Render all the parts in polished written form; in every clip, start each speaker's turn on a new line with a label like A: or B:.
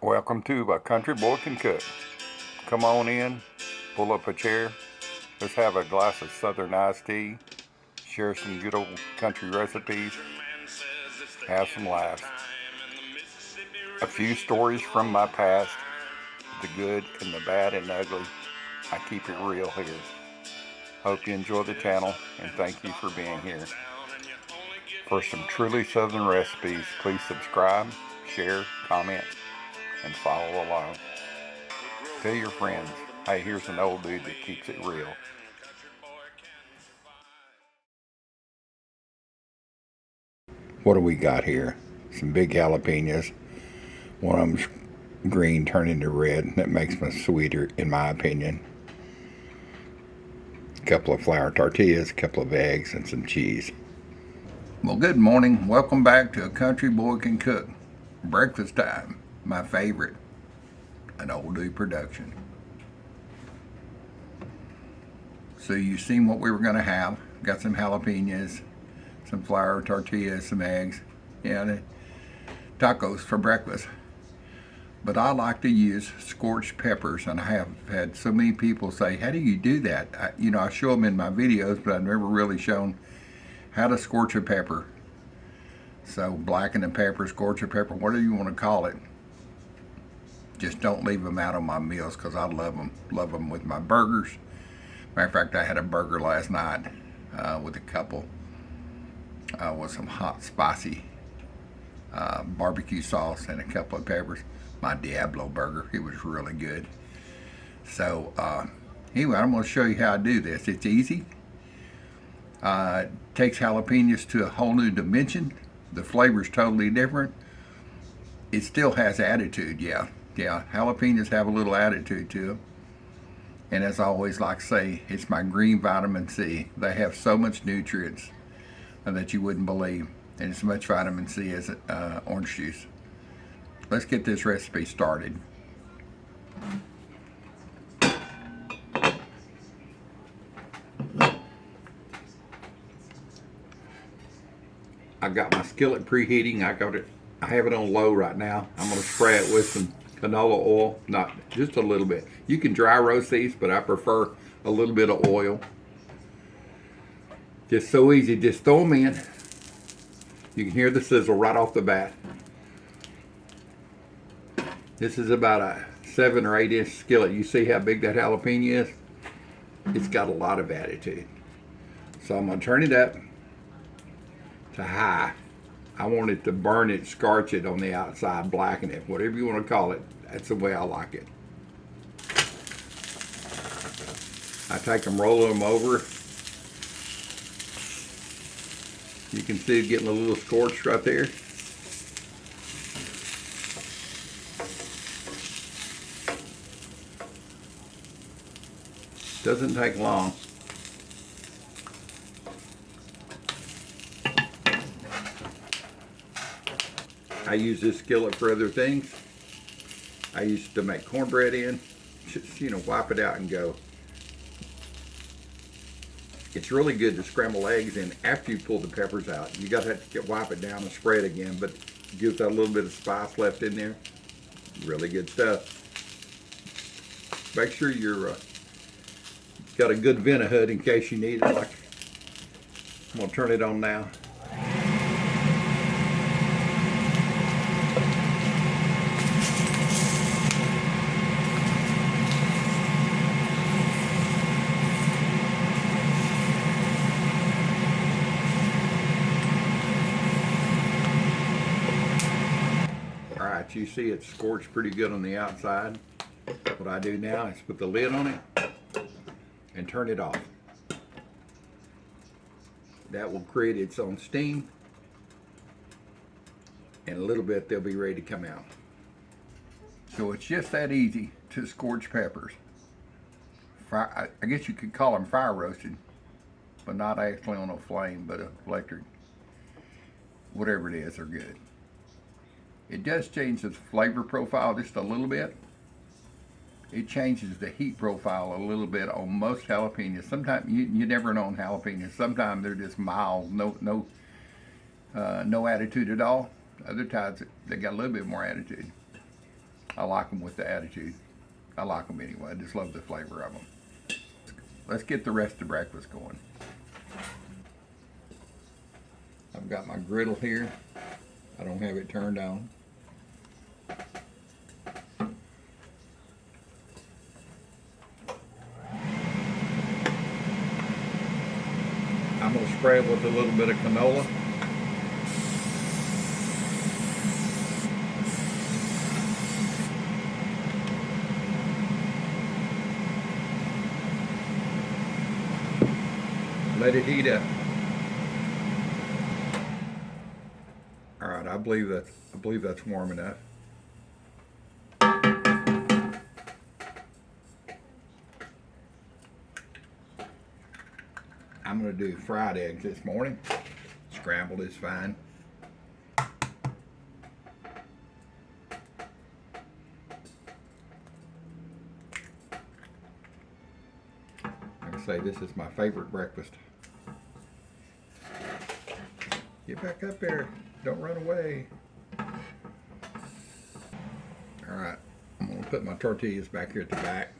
A: Welcome to A Country Boy Can Cook. Come on in, pull up a chair, let's have a glass of southern iced tea, share some good old country recipes, have some laughs. A few stories from my past, the good and the bad and the ugly. I keep it real here. Hope you enjoy the channel and thank you for being here. For some truly southern recipes, please subscribe, share, comment, and follow along. Tell your friends, hey, here's an old dude that keeps it real. What do we got here? Some big jalapenos. One of them's green turning to red. That makes them sweeter, in my opinion. A couple of flour tortillas, a couple of eggs, and some cheese. Well, good morning. Welcome back to A Country Boy Can Cook. Breakfast time, my favorite. An old dude production. So you've seen what we were going to have. Got some jalapenos, some flour tortillas, some eggs, the tacos for breakfast. But I like to use scorched peppers, and I have had so many people say, how do you do that? I show them in my videos, but I've never really shown how to scorch a pepper. So blacken a pepper, scorch a pepper, whatever you want to call it. Just don't leave them out on my meals because I love them with my burgers. Matter of fact, I had a burger last night with a couple with some hot, spicy barbecue sauce and a couple of peppers. My Diablo burger, it was really good. So anyway, I'm going to show you how I do this. It's easy. Takes jalapenos to a whole new dimension. The flavor's totally different. It still has attitude, yeah. Jalapenos have a little attitude to them. And as I always like to say, it's my green vitamin C. They have so much nutrients that you wouldn't believe, and as much vitamin C as orange juice. Let's get this recipe started. I got my skillet preheating. I have it on low right now. I'm going to spray it with some canola oil, not just a little bit. You can dry roast these, but I prefer a little bit of oil. Just so easy, just throw them in. You can hear the sizzle right off the bat. This is about a 7 or 8 inch skillet. You see how big that jalapeno is? It's got a lot of attitude. So I'm going to turn it up to high. I want it to burn it, scorch it on the outside, blacken it, whatever you want to call it. That's the way I like it. I take them, roll them over. You can see it getting a little scorched right there. Doesn't take long. I use this skillet for other things. I used to make cornbread in. Just, wipe it out and go. It's really good to scramble eggs in after you pull the peppers out. You got to wipe it down and spray it again, but it gives that little bit of spice left in there. Really good stuff. Make sure you're got a good vent hood in case you need it. I'm gonna turn it on now. Alright, you see it's scorched pretty good on the outside. What I do now is put the lid on it and turn it off. That will create its own steam. In a little bit they'll be ready to come out. So it's just that easy to scorch peppers. I guess you could call them fire roasted, but not actually on a flame, but electric. Whatever it is, they're good. It does change the flavor profile just a little bit. It changes the heat profile a little bit on most jalapenos. Sometimes you never know on jalapenos. Sometimes they're just mild, no attitude at all. Other times they got a little bit more attitude. I like them with the attitude. I like them anyway. I just love the flavor of them. Let's get the rest of breakfast going. I've got my griddle here. I don't have it turned on. I'm going to spray it with a little bit of canola. Let it heat up. All right, I believe that's warm enough. I'm going to do fried eggs this morning. Scrambled is fine. Like I say, this is my favorite breakfast. Get back up there. Don't run away. All right, I'm going to put my tortillas back here at the back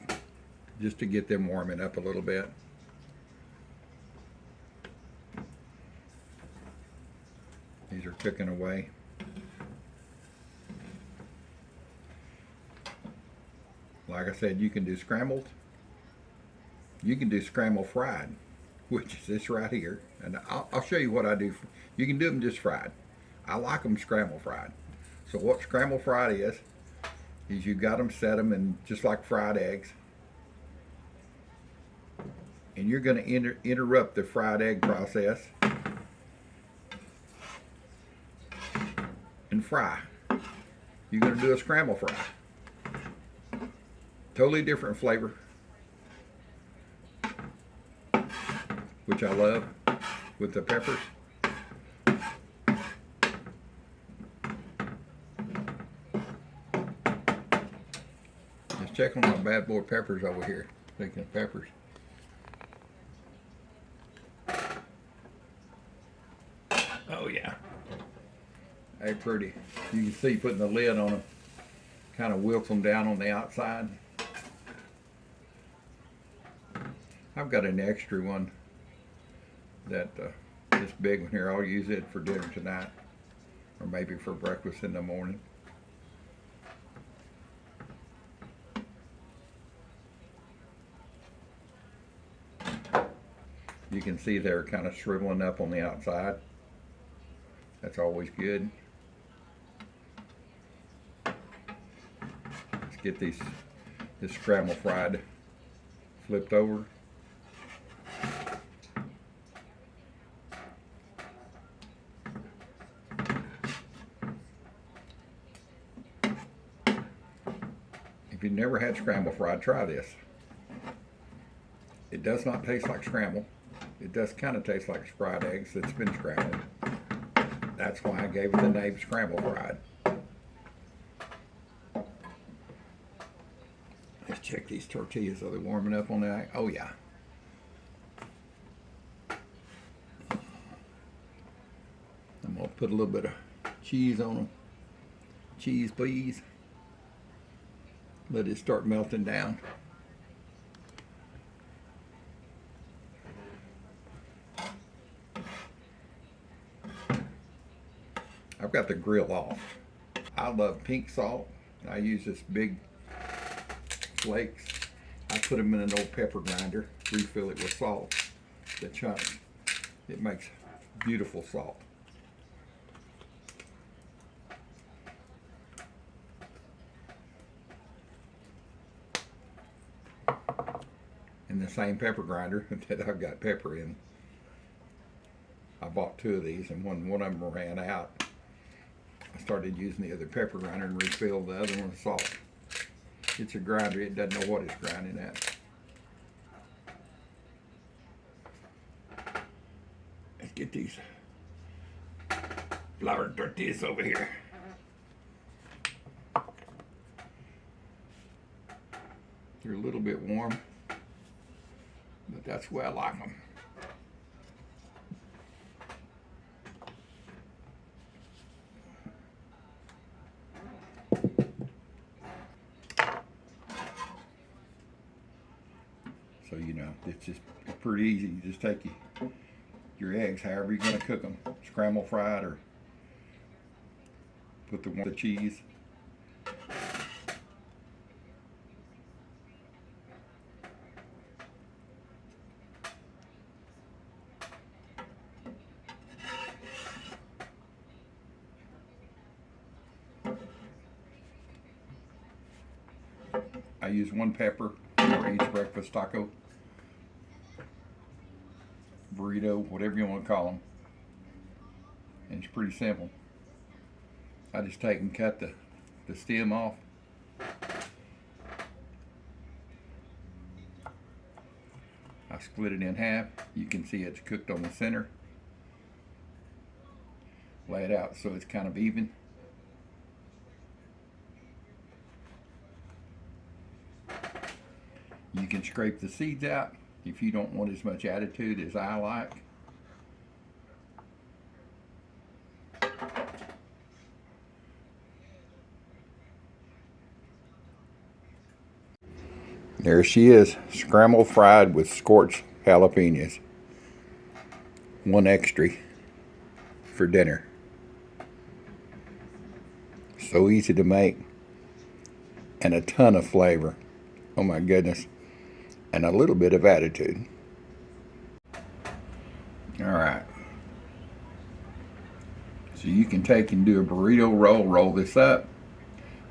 A: just to get them warming up a little bit. These are cooking away. Like I said, you can do scrambled. You can do scramble fried, which is this right here. And I'll show you what I do. You can do them just fried. I like them scramble fried. So what scramble fried is you got them, set them, and just like fried eggs. And you're going to interrupt the fried egg process and fry. You're going to do a scramble fry. Totally different flavor, which I love with the peppers. Just check on my bad boy peppers over here. Speaking of peppers. Oh yeah. Hey, pretty. You can see putting the lid on them kind of wilts them down on the outside. I've got an extra one that this big one here. I'll use it for dinner tonight, or maybe for breakfast in the morning. You can see they're kind of shriveling up on the outside. That's always good. Let's get this scramble fried flipped over. If you've never had scramble fried, try this. It does not taste like scramble. It does kind of taste like fried eggs that's been scrambled. That's why I gave it the name scramble fried. Let's check these tortillas. Are they warming up on that? Oh yeah. I'm gonna put a little bit of cheese on them. Cheese, please. Let it start melting down. I've got the grill off. I love pink salt. I use this big flakes. I put them in an old pepper grinder, refill it with salt. The chunk. It makes beautiful salt. In the same pepper grinder that I've got pepper in. I bought 2 of these, and when one of them ran out, I started using the other pepper grinder and refilled the other one with salt. It's a grinder, it doesn't know what it's grinding at. Let's get these flour tortillas over here. They're a little bit warm, but that's the way I like them. So you know, it's pretty easy. You just take your eggs, however you're going to cook them, scramble fried or put the cheese. I use 1 pepper for each breakfast taco, burrito, whatever you want to call them. And it's pretty simple. I just take and cut the stem off. I split it in half. You can see it's cooked on the center. Lay it out so it's kind of even. You can scrape the seeds out if you don't want as much attitude as I like. There she is, scrambled fried with scorched jalapenos. 1 extra for dinner. So easy to make and a ton of flavor. Oh my goodness. And a little bit of attitude. Alright. So you can take and do a burrito roll this up.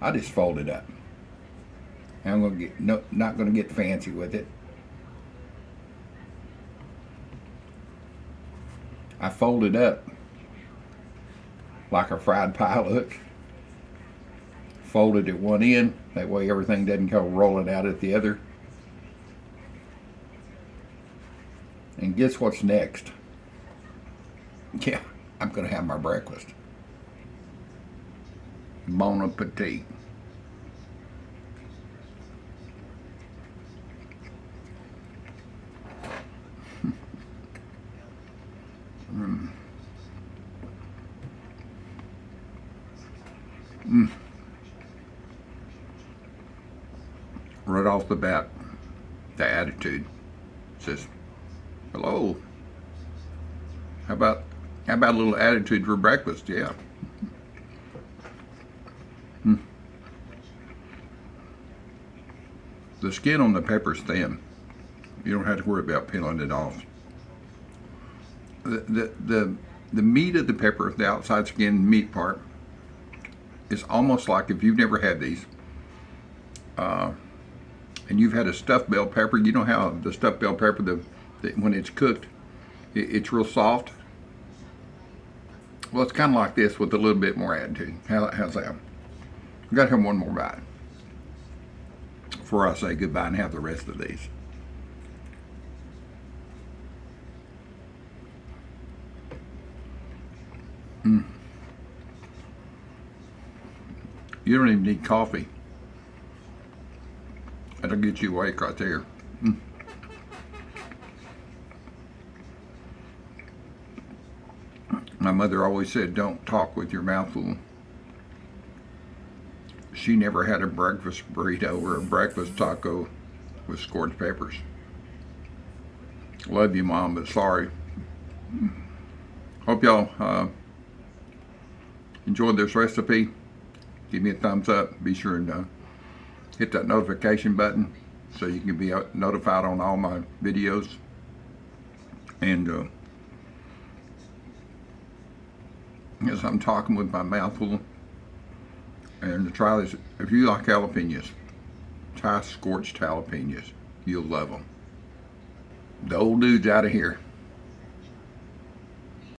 A: I just fold it up. I'm gonna get not gonna get fancy with it. I fold it up like a fried pie look. Fold it at one end, that way everything doesn't go rolling out at the other. And guess what's next? Yeah, I'm gonna have my breakfast. Bon appetit. Right off the bat, the attitude says, hello. How about a little attitude for breakfast? Yeah. The skin on the pepper's thin. You don't have to worry about peeling it off. The meat of the pepper, the outside skin meat part, is almost like, if you've never had these, and you've had a stuffed bell pepper, you know how the stuffed bell pepper, when it's cooked, it's real soft. Well, it's kind of like this with a little bit more attitude. How's that? We've got to have one more bite before I say goodbye and have the rest of these. You don't even need coffee. That'll get you awake right there. My mother always said, don't talk with your mouth full. She never had a breakfast burrito or a breakfast taco with scorched peppers. Love you, Mom, but sorry. Hope y'all enjoyed this recipe. Give me a thumbs up. Be sure and hit that notification button so you can be notified on all my videos. And as I'm talking with my mouth full, and try this. If you like jalapenos, try scorched jalapenos. You'll love them. The old dude's out of here.